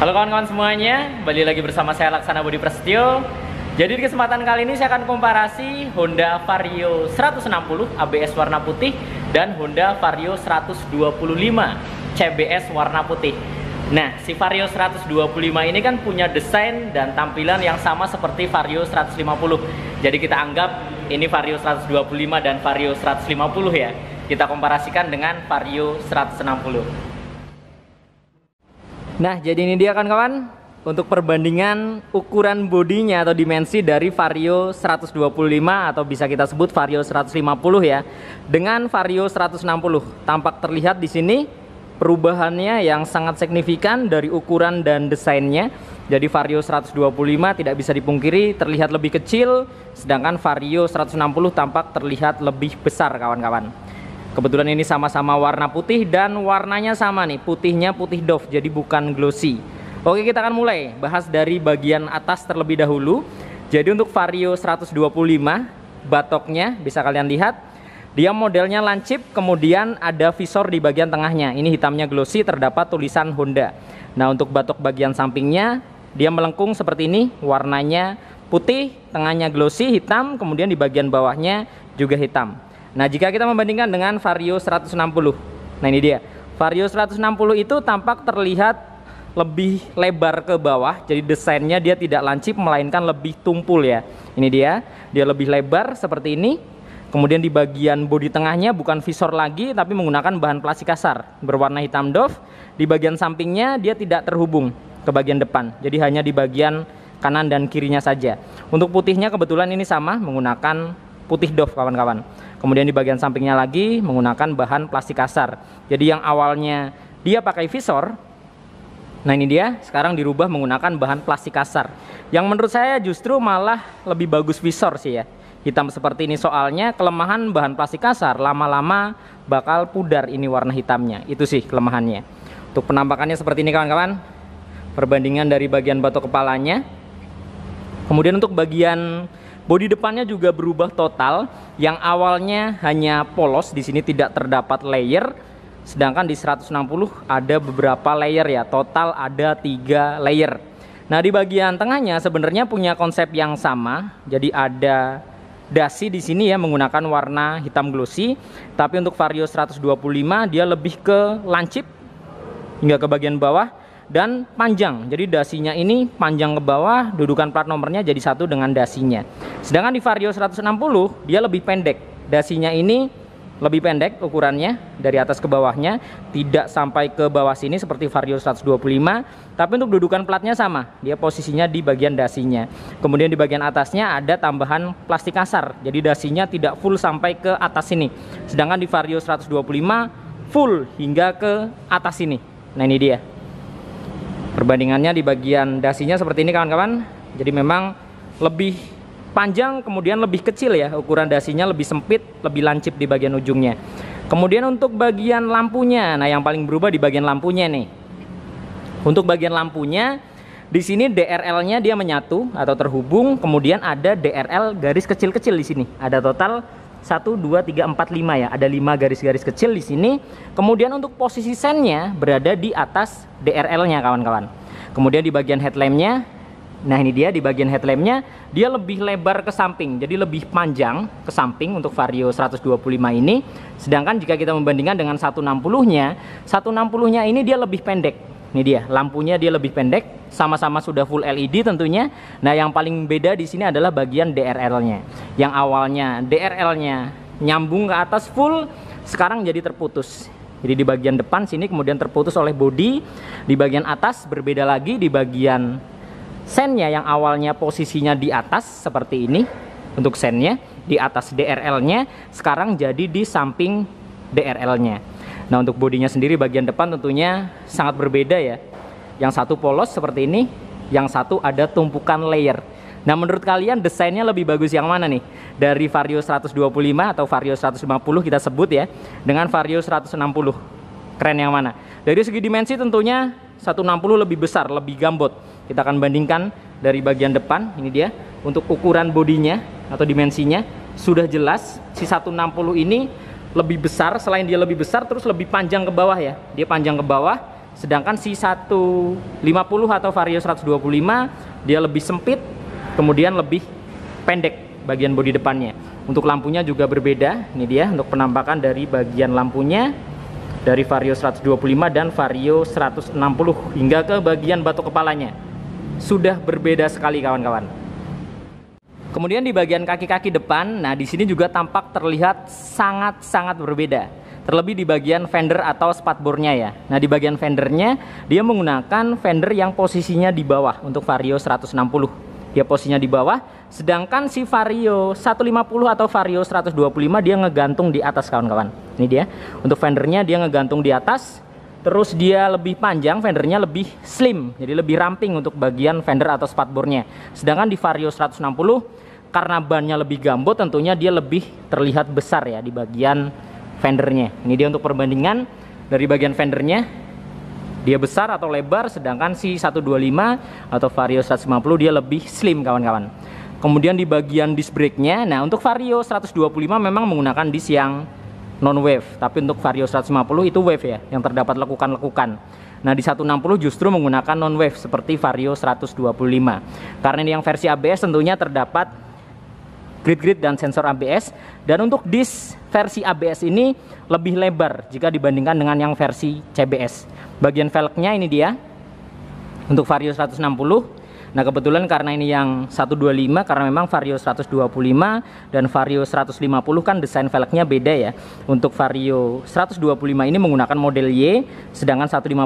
Halo kawan-kawan semuanya, kembali lagi bersama saya Laksana Budi Prasetyo. Jadi di kesempatan kali ini saya akan komparasi Honda Vario 160 ABS warna putih dan Honda Vario 125 CBS warna putih. Nah, si Vario 125 ini kan punya desain dan tampilan yang sama seperti Vario 150. Jadi kita anggap ini Vario 125 dan Vario 150 ya. Kita komparasikan dengan Vario 160. Nah, jadi ini dia kan kawan, untuk perbandingan ukuran bodinya atau dimensi dari Vario 125 atau bisa kita sebut Vario 150 ya, dengan Vario 160. Tampak terlihat di sini perubahannya yang sangat signifikan dari ukuran dan desainnya. Jadi Vario 125 tidak bisa dipungkiri terlihat lebih kecil, sedangkan Vario 160 tampak terlihat lebih besar kawan-kawan. Kebetulan ini sama-sama warna putih dan warnanya sama nih, putihnya putih doff, jadi bukan glossy. Oke, kita akan mulai bahas dari bagian atas terlebih dahulu. Jadi untuk Vario 125, batoknya bisa kalian lihat, dia modelnya lancip, kemudian ada visor di bagian tengahnya. Ini hitamnya glossy, terdapat tulisan Honda. Nah, untuk batok bagian sampingnya, dia melengkung seperti ini, warnanya putih, tengahnya glossy, hitam, kemudian di bagian bawahnya juga hitam. Nah, jika kita membandingkan dengan Vario 160, nah ini dia, Vario 160 itu tampak terlihat lebih lebar ke bawah, jadi desainnya dia tidak lancip melainkan lebih tumpul ya. Ini dia lebih lebar seperti ini. Kemudian di bagian bodi tengahnya bukan visor lagi, tapi menggunakan bahan plastik kasar berwarna hitam doff. Di bagian sampingnya dia tidak terhubung ke bagian depan, jadi hanya di bagian kanan dan kirinya saja. Untuk putihnya kebetulan ini sama, menggunakan putih doff kawan-kawan. Kemudian di bagian sampingnya lagi menggunakan bahan plastik kasar. Jadi yang awalnya dia pakai visor, nah ini dia sekarang dirubah menggunakan bahan plastik kasar. Yang menurut saya justru malah lebih bagus visor sih ya, hitam seperti ini. Soalnya kelemahan bahan plastik kasar, lama-lama bakal pudar ini warna hitamnya. Itu sih kelemahannya. Untuk penampakannya seperti ini kawan-kawan, perbandingan dari bagian batok kepalanya. Kemudian untuk bagian bodi depannya juga berubah total. Yang awalnya hanya polos, di sini tidak terdapat layer. Sedangkan di 160 ada beberapa layer ya. Total ada 3 layer. Nah, di bagian tengahnya sebenarnya punya konsep yang sama. Jadi ada dasi di sini ya, menggunakan warna hitam glossy. Tapi untuk Vario 125 dia lebih ke lancip hingga ke bagian bawah dan panjang. Jadi dasinya ini panjang ke bawah, dudukan plat nomornya jadi satu dengan dasinya. Sedangkan di Vario 160 dia lebih pendek. Dasinya ini lebih pendek ukurannya dari atas ke bawahnya, tidak sampai ke bawah sini seperti Vario 125, tapi untuk dudukan platnya sama. Dia posisinya di bagian dasinya. Kemudian di bagian atasnya ada tambahan plastik kasar. Jadi dasinya tidak full sampai ke atas sini. Sedangkan di Vario 125 full hingga ke atas sini. Nah, ini dia perbandingannya di bagian dasinya seperti ini kawan-kawan. Jadi memang lebih panjang, kemudian lebih kecil ya, ukuran dasinya lebih sempit, lebih lancip di bagian ujungnya. Kemudian untuk bagian lampunya, nah yang paling berubah di bagian lampunya nih. Untuk bagian lampunya di sini DRL-nya dia menyatu atau terhubung, kemudian ada DRL garis kecil-kecil di sini. Ada total 1, 2, 3, 4, 5 ya. Ada 5 garis-garis kecil di sini. Kemudian untuk posisi sennya berada di atas DRL-nya kawan-kawan. Kemudian di bagian headlampnya, nah ini dia di bagian headlampnya dia lebih lebar ke samping. Jadi lebih panjang ke samping untuk Vario 125 ini. Sedangkan jika kita membandingkan dengan 160-nya, 160-nya ini dia lebih pendek. Ini dia, lampunya dia lebih pendek, sama-sama sudah full LED tentunya. Nah, yang paling beda di sini adalah bagian DRL-nya. Yang awalnya DRL-nya nyambung ke atas full, sekarang jadi terputus. Jadi di bagian depan sini kemudian terputus oleh bodi. Di bagian atas berbeda lagi, di bagian sennya yang awalnya posisinya di atas seperti ini. Untuk sennya di atas DRL-nya, sekarang jadi di samping DRL-nya. Nah, untuk bodinya sendiri bagian depan tentunya sangat berbeda ya. Yang satu polos seperti ini, yang satu ada tumpukan layer. Nah, menurut kalian desainnya lebih bagus yang mana nih? Dari Vario 125 atau Vario 150 kita sebut ya, dengan Vario 160. Keren yang mana? Dari segi dimensi tentunya 160 lebih besar, lebih gambot. Kita akan bandingkan dari bagian depan, ini dia. Untuk ukuran bodinya atau dimensinya sudah jelas, si 160 ini lebih besar. Selain dia lebih besar, terus lebih panjang ke bawah ya. Dia panjang ke bawah, Sedangkan si 150 atau Vario 125 dia lebih sempit, kemudian lebih pendek bagian bodi depannya. Untuk lampunya juga berbeda. Ini dia untuk penampakan dari bagian lampunya dari Vario 125 dan Vario 160 hingga ke bagian batok kepalanya. Sudah berbeda sekali kawan-kawan. Kemudian di bagian kaki-kaki depan, nah di sini juga tampak terlihat sangat-sangat berbeda. Terlebih di bagian fender atau spatbornya ya. Nah di bagian fendernya dia menggunakan fender yang posisinya di bawah untuk Vario 160. Dia posisinya di bawah, sedangkan si Vario 150 atau Vario 125 dia ngegantung di atas kawan-kawan. Ini dia. Untuk fendernya dia ngegantung di atas. Terus dia lebih panjang, fendernya lebih slim, jadi lebih ramping untuk bagian fender atau spatbornya. Sedangkan di Vario 160 karena bannya lebih gambot, tentunya dia lebih terlihat besar ya di bagian fendernya. Ini dia untuk perbandingan dari bagian fendernya, dia besar atau lebar, sedangkan si 125 atau Vario 150 dia lebih slim kawan-kawan. Kemudian di bagian disc brake-nya, nah untuk Vario 125 memang menggunakan disc yang non wave, tapi untuk Vario 150 itu wave ya, yang terdapat lekukan-lekukan. Nah di 160 justru menggunakan non wave seperti Vario 125. Karena ini yang versi ABS tentunya terdapat grid-grid dan sensor ABS, dan untuk disc versi ABS ini lebih lebar jika dibandingkan dengan yang versi CBS. Bagian velgnya ini dia untuk Vario 160. Nah kebetulan karena ini yang 125, karena memang Vario 125 dan Vario 150 kan desain velgnya beda ya. Untuk Vario 125 ini menggunakan model Y, sedangkan 150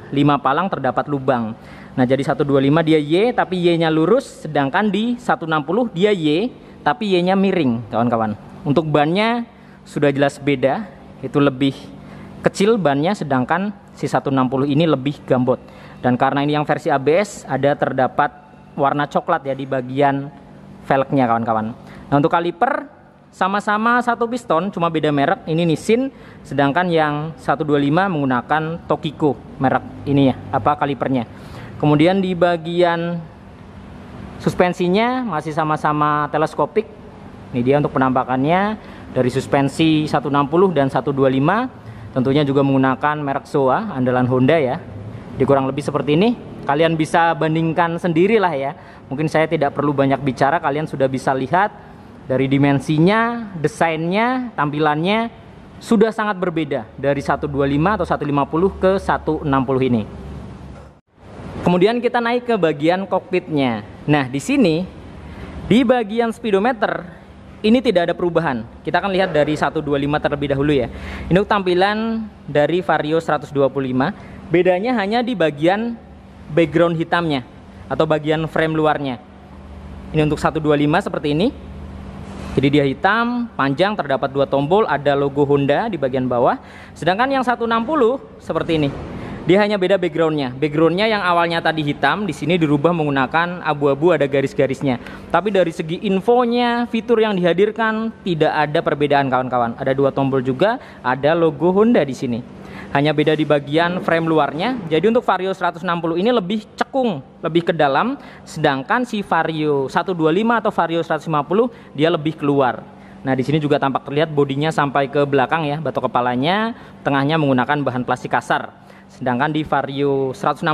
5 palang terdapat lubang. Nah jadi 125 dia Y tapi Y-nya lurus, sedangkan di 160 dia Y tapi Y-nya miring kawan-kawan. Untuk bannya sudah jelas beda, itu lebih kecil bannya, sedangkan si 160 ini lebih gambot. Dan karena ini yang versi ABS, ada terdapat warna coklat ya di bagian velgnya kawan-kawan. Nah untuk kaliper sama-sama satu piston, cuma beda merek. Ini Nissin, sedangkan yang 125 menggunakan Tokiko merek ini ya, kalipernya. Kemudian di bagian suspensinya masih sama-sama teleskopik. Ini dia untuk penampakannya dari suspensi 160 dan 125. Tentunya juga menggunakan merek Showa, andalan Honda ya. Di kurang lebih seperti ini. Kalian bisa bandingkan sendirilah ya. Mungkin saya tidak perlu banyak bicara, kalian sudah bisa lihat dari dimensinya, desainnya, tampilannya sudah sangat berbeda dari 125 atau 150 ke 160 ini. Kemudian kita naik ke bagian kokpitnya. Nah, di sini di bagian speedometer ini tidak ada perubahan. Kita akan lihat dari 125 terlebih dahulu ya. Ini tampilan dari Vario 125. Bedanya hanya di bagian background hitamnya atau bagian frame luarnya. Ini untuk 125 seperti ini. Jadi dia hitam, panjang, terdapat 2 tombol, ada logo Honda di bagian bawah. Sedangkan yang 160 seperti ini. Dia hanya beda backgroundnya. Backgroundnya yang awalnya tadi hitam, di sini dirubah menggunakan abu-abu, ada garis-garisnya. Tapi dari segi infonya, fitur yang dihadirkan tidak ada perbedaan kawan-kawan. Ada 2 tombol juga, ada logo Honda di sini. Hanya beda di bagian frame luarnya. Jadi untuk Vario 160 ini lebih cekung, lebih ke dalam. Sedangkan si Vario 125 atau Vario 150 dia lebih keluar. Nah di sini juga tampak terlihat bodinya sampai ke belakang ya, batok kepalanya, tengahnya menggunakan bahan plastik kasar. Sedangkan di Vario 160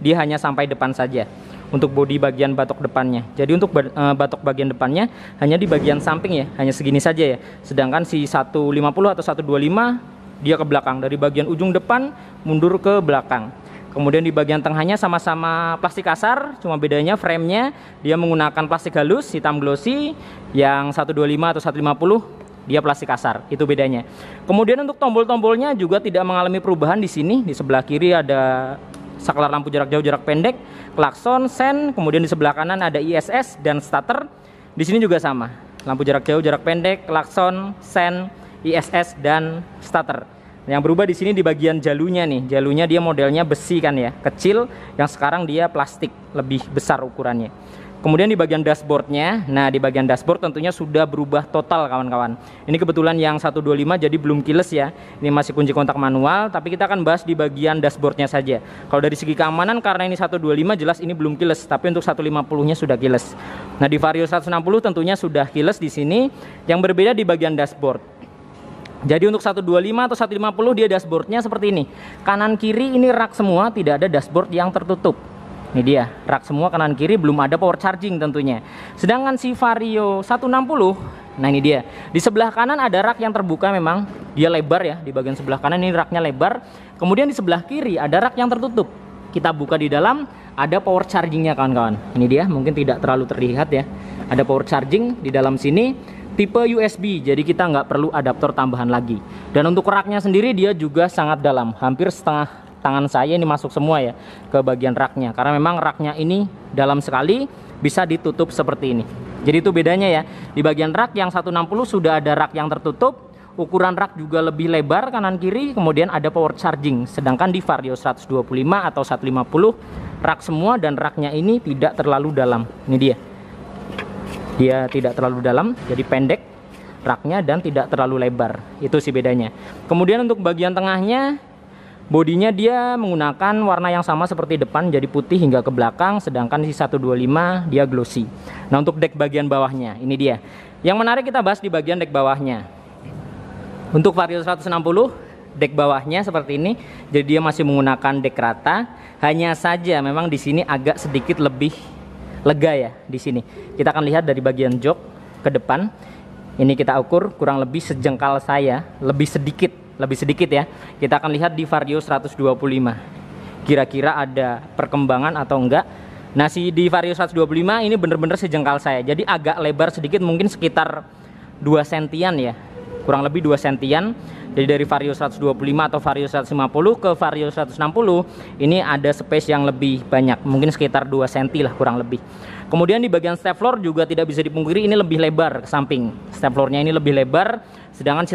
dia hanya sampai depan saja untuk bodi bagian batok depannya. Jadi untuk batok bagian depannya hanya di bagian samping ya, hanya segini saja ya. Sedangkan si 150 atau 125 dia ke belakang, dari bagian ujung depan mundur ke belakang. Kemudian di bagian tengahnya sama-sama plastik kasar, cuma bedanya framenya dia menggunakan plastik halus hitam glossy. Yang 125 atau 150 dia plastik kasar, itu bedanya. Kemudian untuk tombol-tombolnya juga tidak mengalami perubahan di sini. Di sebelah kiri ada saklar lampu jarak jauh, jarak pendek, klakson, sen. Kemudian di sebelah kanan ada ISS dan starter. Di sini juga sama, lampu jarak jauh, jarak pendek, klakson, sen, ISS dan starter. Yang berubah di sini di bagian jalunya nih. Jalunya dia modelnya besi kan ya, kecil. Yang sekarang dia plastik, lebih besar ukurannya. Kemudian di bagian dashboardnya, nah di bagian dashboard tentunya sudah berubah total kawan-kawan. Ini kebetulan yang 125 jadi belum keyless ya. Ini masih kunci kontak manual, tapi kita akan bahas di bagian dashboardnya saja. Kalau dari segi keamanan, karena ini 125 jelas ini belum keyless, tapi untuk 150-nya sudah keyless. Nah di Vario 160 tentunya sudah keyless di sini. Yang berbeda di bagian dashboard. Jadi untuk 125 atau 150 dia dashboardnya seperti ini. Kanan kiri ini rak semua, tidak ada dashboard yang tertutup. Ini dia, rak semua kanan kiri, belum ada power charging tentunya. Sedangkan si Vario 160, nah ini dia. Di sebelah kanan ada rak yang terbuka, memang dia lebar ya. Di bagian sebelah kanan ini raknya lebar. Kemudian di sebelah kiri ada rak yang tertutup. Kita buka di dalam, ada power chargingnya kawan-kawan. Ini dia, mungkin tidak terlalu terlihat ya. Ada power charging di dalam sini. Tipe USB, jadi kita nggak perlu adaptor tambahan lagi. Dan untuk raknya sendiri dia juga sangat dalam, hampir setengah tangan saya ini masuk semua ya ke bagian raknya. Karena memang raknya ini dalam sekali, bisa ditutup seperti ini. Jadi itu bedanya ya. Di bagian rak yang 160 sudah ada rak yang tertutup, ukuran rak juga lebih lebar kanan kiri, kemudian ada power charging. Sedangkan di Vario 125 atau 150 rak semua dan raknya ini tidak terlalu dalam. Ini dia tidak terlalu dalam, jadi pendek raknya dan tidak terlalu lebar. Itu sih bedanya. Kemudian untuk bagian tengahnya, bodinya dia menggunakan warna yang sama seperti depan, jadi putih hingga ke belakang. Sedangkan si 125 dia glossy. Nah untuk dek bagian bawahnya, ini dia. Yang menarik kita bahas di bagian dek bawahnya. Untuk Vario 160 dek bawahnya seperti ini, jadi dia masih menggunakan dek rata. Hanya saja memang di sini agak sedikit lebih lega ya di sini. Kita akan lihat dari bagian jok ke depan. Ini kita ukur kurang lebih sejengkal saya, lebih sedikit ya. Kita akan lihat di Vario 125. Kira-kira ada perkembangan atau enggak. Nah, di Vario 125 ini bener-bener sejengkal saya. Jadi agak lebar sedikit, mungkin sekitar 2 sentian ya. Kurang lebih 2 sentian. Jadi dari Vario 125 atau Vario 150 ke Vario 160 ini ada space yang lebih banyak, mungkin sekitar 2 cm lah kurang lebih. Kemudian di bagian step floor juga tidak bisa dipungkiri ini lebih lebar ke samping. Step floornya ini lebih lebar, sedangkan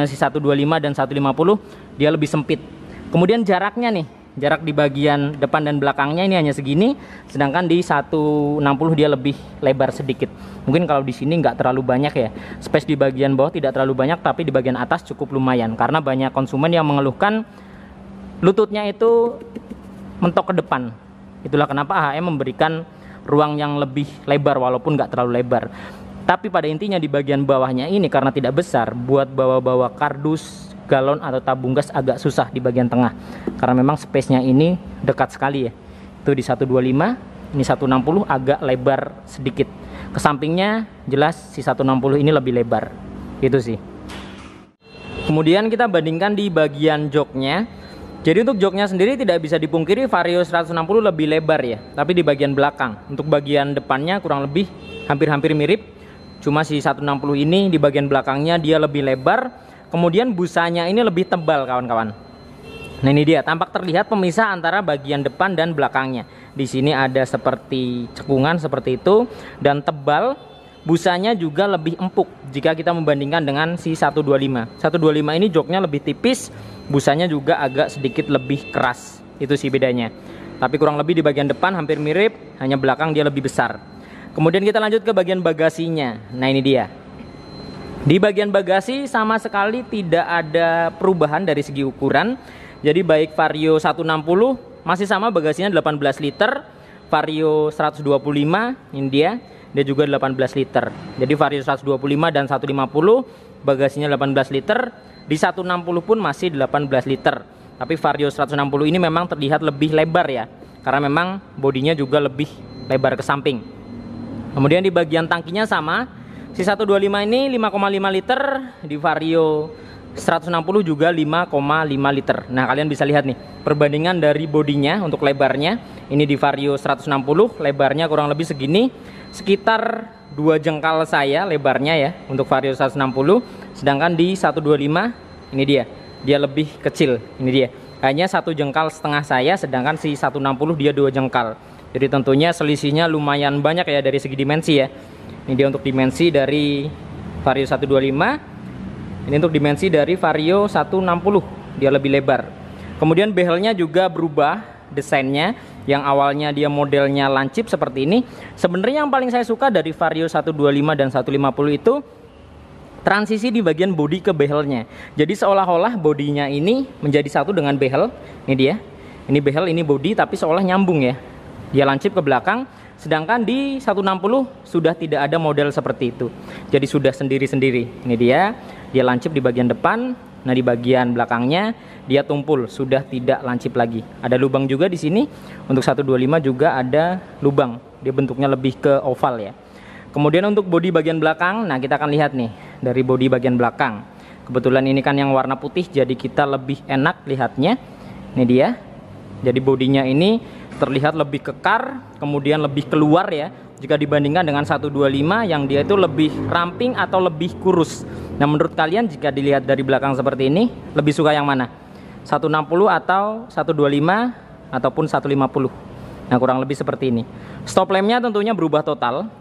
si 125 dan 150 dia lebih sempit. Kemudian jaraknya nih, jarak di bagian depan dan belakangnya ini hanya segini, sedangkan di 160 dia lebih lebar sedikit. Mungkin kalau di sini nggak terlalu banyak ya, space di bagian bawah tidak terlalu banyak, tapi di bagian atas cukup lumayan. Karena banyak konsumen yang mengeluhkan lututnya itu mentok ke depan. Itulah kenapa AHM memberikan ruang yang lebih lebar walaupun nggak terlalu lebar. Tapi pada intinya di bagian bawahnya ini karena tidak besar, buat bawa-bawa kardus, galon atau tabung gas agak susah di bagian tengah. Karena memang space-nya ini dekat sekali ya. Itu di 125, ini 160 agak lebar sedikit. Ke sampingnya jelas si 160 ini lebih lebar. Itu sih. Kemudian kita bandingkan di bagian joknya. Jadi untuk joknya sendiri tidak bisa dipungkiri Vario 160 lebih lebar ya. Tapi di bagian belakang. Untuk bagian depannya kurang lebih hampir-hampir mirip. Cuma si 160 ini di bagian belakangnya dia lebih lebar. Kemudian busanya ini lebih tebal kawan-kawan. Nah ini dia, tampak terlihat pemisah antara bagian depan dan belakangnya. Di sini ada seperti cekungan seperti itu dan tebal. Busanya juga lebih empuk jika kita membandingkan dengan si 125. 125 ini joknya lebih tipis, busanya juga agak sedikit lebih keras. Itu sih bedanya. Tapi kurang lebih di bagian depan hampir mirip, hanya belakang dia lebih besar. Kemudian kita lanjut ke bagian bagasinya. Nah ini dia. Di bagian bagasi sama sekali tidak ada perubahan dari segi ukuran. Jadi baik Vario 160 masih sama bagasinya 18 liter. Vario 125 ini dia juga 18 liter. Jadi Vario 125 dan 150 bagasinya 18 liter. Di 160 pun masih 18 liter. Tapi Vario 160 ini memang terlihat lebih lebar ya. Karena memang bodinya juga lebih lebar ke samping. Kemudian di bagian tangkinya sama. Si 125 ini 5,5 liter, di Vario 160 juga 5,5 liter. Nah kalian bisa lihat nih perbandingan dari bodinya untuk lebarnya. Ini di Vario 160 lebarnya kurang lebih segini, sekitar 2 jengkal saya lebarnya ya untuk Vario 160. Sedangkan di 125 ini dia lebih kecil. Ini dia hanya 1 jengkal setengah saya, sedangkan si 160 dia 2 jengkal. Jadi tentunya selisihnya lumayan banyak ya dari segi dimensi ya. Ini dia untuk dimensi dari Vario 125. Ini untuk dimensi dari Vario 160. Dia lebih lebar. Kemudian behelnya juga berubah desainnya. Yang awalnya dia modelnya lancip seperti ini. Sebenarnya yang paling saya suka dari Vario 125 dan 150 itu transisi di bagian bodi ke behelnya. Jadi seolah-olah bodinya ini menjadi satu dengan behel. Ini dia. Ini behel, ini bodi, tapi seolah nyambung ya. Dia lancip ke belakang. Sedangkan di 160 sudah tidak ada model seperti itu. Jadi sudah sendiri-sendiri. Ini dia lancip di bagian depan. Nah, di bagian belakangnya dia tumpul, sudah tidak lancip lagi. Ada lubang juga di sini. Untuk 125 juga ada lubang. Dia bentuknya lebih ke oval ya. Kemudian untuk bodi bagian belakang, nah kita akan lihat nih dari bodi bagian belakang. Kebetulan ini kan yang warna putih, jadi kita lebih enak lihatnya. Ini dia. Jadi bodinya ini terlihat lebih kekar, kemudian lebih keluar ya, jika dibandingkan dengan 125 yang dia itu lebih ramping atau lebih kurus. Nah, menurut kalian jika dilihat dari belakang seperti ini, lebih suka yang mana? 160 atau 125 ataupun 150? Nah, kurang lebih seperti ini. Stop lampnya tentunya berubah total.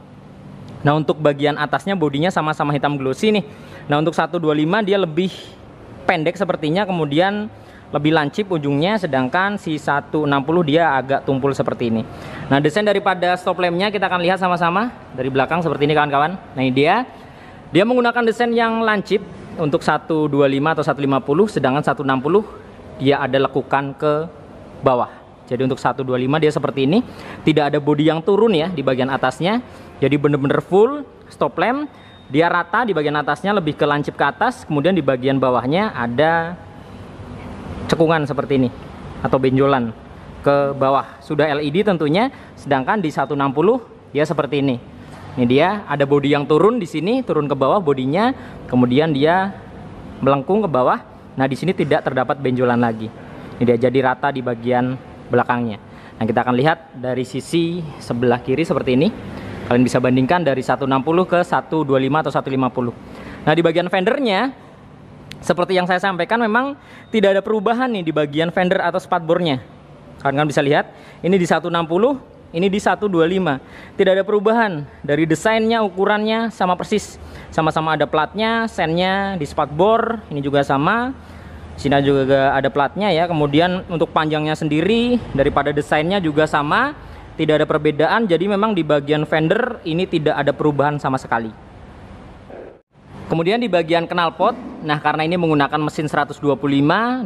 Nah, untuk bagian atasnya bodinya sama-sama hitam glossy nih. Nah, untuk 125 dia lebih pendek sepertinya, kemudian lebih lancip ujungnya, sedangkan si 160 dia agak tumpul seperti ini. Nah, desain daripada stop lampnya kita akan lihat sama-sama dari belakang seperti ini kawan-kawan. Nah, ini dia menggunakan desain yang lancip untuk 125 atau 150, sedangkan 160 dia ada lekukan ke bawah. Jadi untuk 125 dia seperti ini, tidak ada bodi yang turun ya di bagian atasnya. Jadi bener-bener full stop lamp, dia rata di bagian atasnya lebih ke lancip ke atas, kemudian di bagian bawahnya ada cekungan seperti ini atau benjolan ke bawah. Sudah LED tentunya, sedangkan di 160 dia seperti ini. Ini dia ada bodi yang turun di sini, turun ke bawah bodinya, kemudian dia melengkung ke bawah. Nah, di sini tidak terdapat benjolan lagi. Ini dia jadi rata di bagian belakangnya. Nah, kita akan lihat dari sisi sebelah kiri seperti ini. Kalian bisa bandingkan dari 160 ke 125 atau 150. Nah, di bagian fendernya seperti yang saya sampaikan, memang tidak ada perubahan nih di bagian fender atau spatbornya. Kalian bisa lihat, ini di 160, ini di 125. Tidak ada perubahan dari desainnya, ukurannya sama persis. Sama-sama ada platnya, sennya di spatbor, ini juga sama. Sini juga ada platnya ya. Kemudian untuk panjangnya sendiri daripada desainnya juga sama, tidak ada perbedaan. Jadi memang di bagian fender ini tidak ada perubahan sama sekali. Kemudian di bagian knalpot, nah karena ini menggunakan mesin 125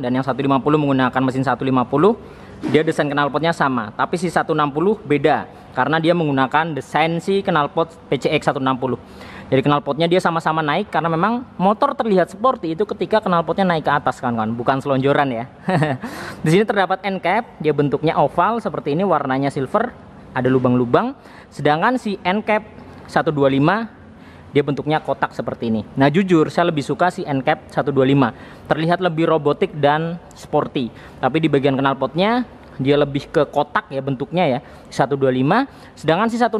dan yang 150 menggunakan mesin 150, dia desain knalpotnya sama. Tapi si 160 beda karena dia menggunakan desain si knalpot PCX 160. Jadi knalpotnya dia sama-sama naik karena memang motor terlihat sporty itu ketika knalpotnya naik ke atas kan, bukan selonjoran ya. Di sini terdapat end cap, dia bentuknya oval seperti ini, warnanya silver, ada lubang-lubang. Sedangkan si end cap 125 dia bentuknya kotak seperti ini. Nah, jujur saya lebih suka si end cap 125. Terlihat lebih robotik dan sporty. Tapi di bagian knalpotnya dia lebih ke kotak ya bentuknya ya, 125. Sedangkan si 160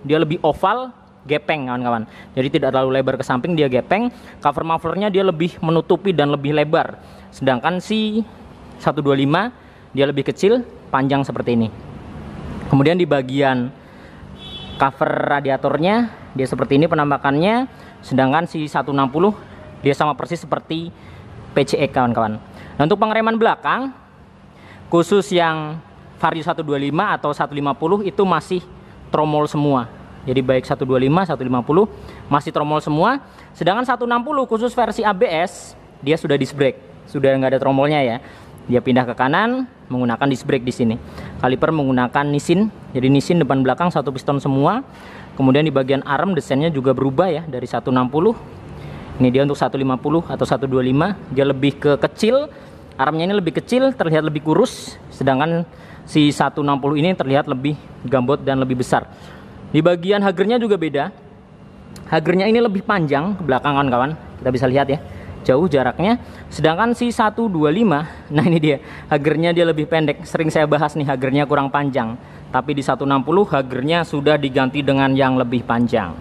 dia lebih oval, gepeng kawan-kawan. Jadi tidak terlalu lebar ke samping, dia gepeng. Cover mufflernya dia lebih menutupi dan lebih lebar. Sedangkan si 125 dia lebih kecil, panjang seperti ini. Kemudian di bagian cover radiatornya dia seperti ini penampakannya, sedangkan si 160 dia sama persis seperti PCX kawan-kawan. Nah, untuk pengereman belakang khusus yang Vario 125 atau 150 itu masih tromol semua. Jadi baik 125, 150 masih tromol semua. Sedangkan 160 khusus versi ABS dia sudah disc brake, sudah nggak ada tromolnya ya. Dia pindah ke kanan menggunakan disc brake di sini. Kaliper menggunakan Nissin. Jadi Nissin depan belakang satu piston semua. Kemudian di bagian arm desainnya juga berubah ya dari 160. Ini dia untuk 150 atau 125, dia lebih ke kecil. Armnya ini lebih kecil, terlihat lebih kurus. Sedangkan si 160 ini terlihat lebih gambot dan lebih besar. Di bagian hagernya juga beda. Hagernya ini lebih panjang ke belakang kawan-kawan. Kita bisa lihat ya, jauh jaraknya. Sedangkan si 125, nah ini dia, hagernya dia lebih pendek. Sering saya bahas nih, hagernya kurang panjang. Tapi di 160 hagernya sudah diganti dengan yang lebih panjang.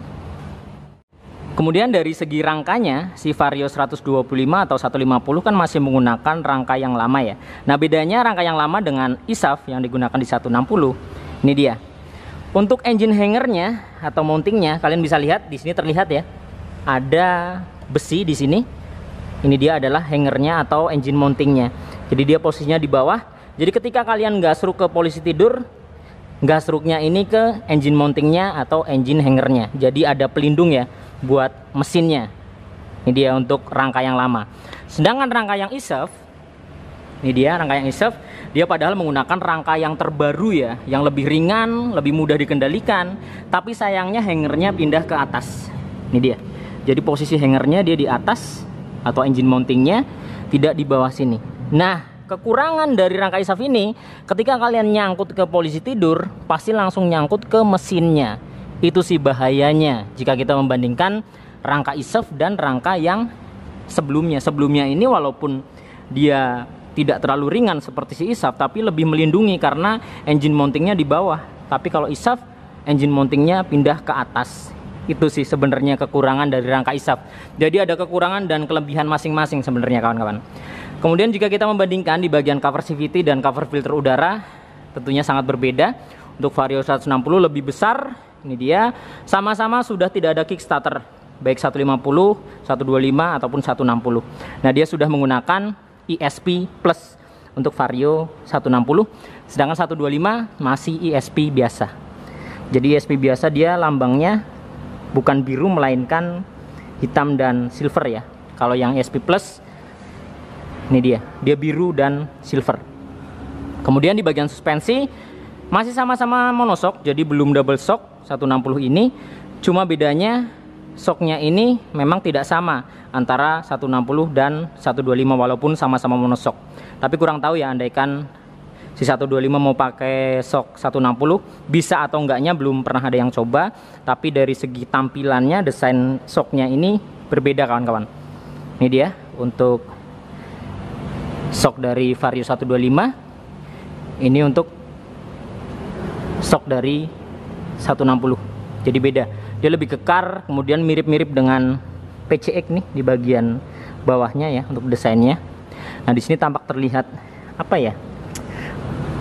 Kemudian dari segi rangkanya, si Vario 125 atau 150 kan masih menggunakan rangka yang lama ya. Nah, bedanya rangka yang lama dengan ISAF yang digunakan di 160. Ini dia. Untuk engine hangernya atau mountingnya, kalian bisa lihat di sini terlihat ya. Ada besi di sini. Ini dia adalah hangernya atau engine mountingnya. Jadi dia posisinya di bawah. Jadi ketika kalian gasruk ke polisi tidur, gasruknya ini ke engine mountingnya atau engine hangernya. Jadi ada pelindung ya buat mesinnya. Ini dia untuk rangka yang lama. Sedangkan rangka yang ISAF, ini dia rangka yang ISAF, Dia padahal menggunakan rangka yang terbaru ya, yang lebih ringan, lebih mudah dikendalikan, tapi sayangnya hangernya pindah ke atas. Ini dia. Jadi posisi hangernya dia di atas atau engine mountingnya tidak di bawah sini. Nah, kekurangan dari rangka ISAF ini, ketika kalian nyangkut ke polisi tidur, pasti langsung nyangkut ke mesinnya. Itu sih bahayanya jika kita membandingkan rangka ISAF dan rangka yang sebelumnya. Sebelumnya ini walaupun dia tidak terlalu ringan seperti si ISAF, tapi lebih melindungi karena engine mountingnya di bawah. Tapi kalau ISAF, engine mountingnya pindah ke atas. Itu sih sebenarnya kekurangan dari rangka ISAF. Jadi ada kekurangan dan kelebihan masing-masing sebenarnya kawan-kawan. Kemudian jika kita membandingkan di bagian cover CVT dan cover filter udara, tentunya sangat berbeda. Untuk Vario 160 lebih besar, ini dia. Sama-sama sudah tidak ada kickstarter, baik 150, 125 ataupun 160. Nah, dia sudah menggunakan ESP Plus untuk Vario 160, sedangkan 125 masih ESP biasa. Jadi ESP biasa dia lambangnya bukan biru melainkan hitam dan silver ya. Kalau yang ESP Plus ini dia biru dan silver. Kemudian di bagian suspensi masih sama-sama monoshock, jadi belum double shock 160 ini. Cuma bedanya shocknya ini memang tidak sama antara 160 dan 125 walaupun sama-sama monoshock. Tapi kurang tahu ya, andaikan si 125 mau pakai shock 160 bisa atau enggaknya belum pernah ada yang coba. Tapi dari segi tampilannya, desain shocknya ini berbeda kawan-kawan. Ini dia untuk shock dari Vario 125, ini untuk shock dari 160. Jadi beda, dia lebih kekar, kemudian mirip-mirip dengan PCX nih di bagian bawahnya ya untuk desainnya. Nah, di sini tampak terlihat apa ya,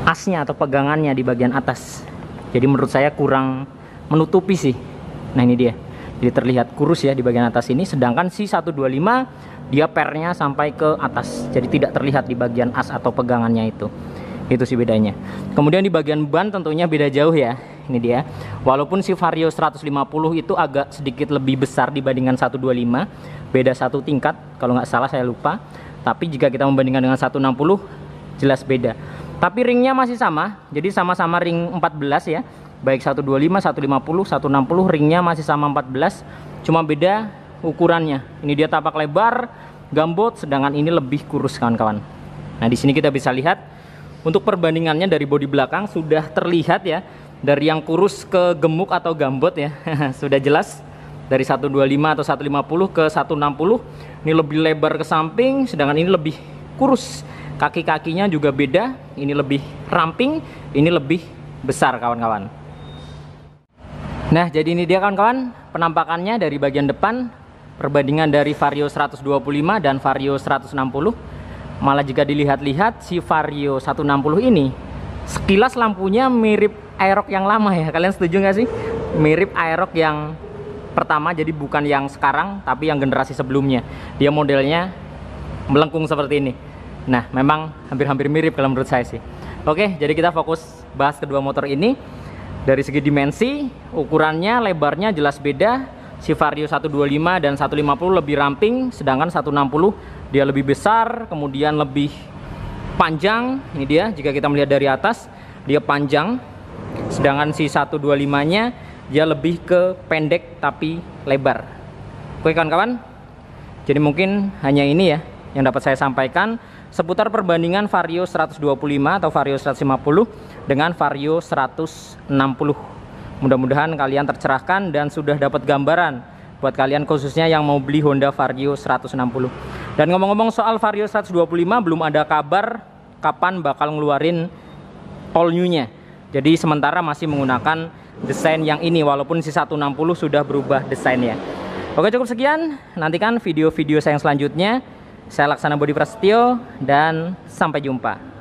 asnya atau pegangannya di bagian atas. Jadi menurut saya kurang menutupi sih. Nah, ini dia. Jadi terlihat kurus ya di bagian atas ini, sedangkan si 125 dia pernya sampai ke atas. Jadi tidak terlihat di bagian as atau pegangannya itu. Itu sih bedanya. Kemudian di bagian ban tentunya beda jauh ya. Ini dia. Walaupun si Vario 150 itu agak sedikit lebih besar dibandingkan 125, beda satu tingkat kalau nggak salah, saya lupa. Tapi jika kita membandingkan dengan 160 jelas beda. Tapi ringnya masih sama. Jadi sama-sama ring 14 ya. Baik 125, 150, 160 ringnya masih sama 14. Cuma beda ukurannya. Ini dia tapak lebar, gambot, sedangkan ini lebih kurus kawan-kawan. Nah, di sini kita bisa lihat untuk perbandingannya dari bodi belakang sudah terlihat ya, dari yang kurus ke gemuk atau gambot ya. Sudah jelas dari 125 atau 150 ke 160. Ini lebih lebar ke samping, sedangkan ini lebih kurus. Kaki-kakinya juga beda, ini lebih ramping, ini lebih besar kawan-kawan. Nah, jadi ini dia kawan-kawan penampakannya dari bagian depan, perbandingan dari Vario 125 dan Vario 160. Malah jika dilihat-lihat si Vario 160 ini sekilas lampunya mirip Aerox yang lama ya. Kalian setuju nggak sih? Mirip Aerox yang pertama, jadi bukan yang sekarang tapi yang generasi sebelumnya. Dia modelnya melengkung seperti ini. Nah, memang hampir-hampir mirip kalau menurut saya sih. Oke, jadi kita fokus bahas kedua motor ini. Dari segi dimensi, ukurannya, lebarnya jelas beda. Si Vario 125 dan 150 lebih ramping, sedangkan 160 dia lebih besar, kemudian lebih panjang. Ini dia, jika kita melihat dari atas, dia panjang. Sedangkan si 125-nya dia lebih ke pendek tapi lebar. Oke kawan-kawan, jadi mungkin hanya ini ya yang dapat saya sampaikan seputar perbandingan Vario 125 atau Vario 150 dengan Vario 160. Mudah-mudahan kalian tercerahkan dan sudah dapat gambaran buat kalian khususnya yang mau beli Honda Vario 160. Dan ngomong-ngomong soal Vario 125, belum ada kabar kapan bakal ngeluarin all new-nya. Jadi sementara masih menggunakan desain yang ini, walaupun si 160 sudah berubah desainnya. Oke, cukup sekian. Nantikan video-video saya yang selanjutnya. Saya Laksana Budi Prasetyo dan sampai jumpa.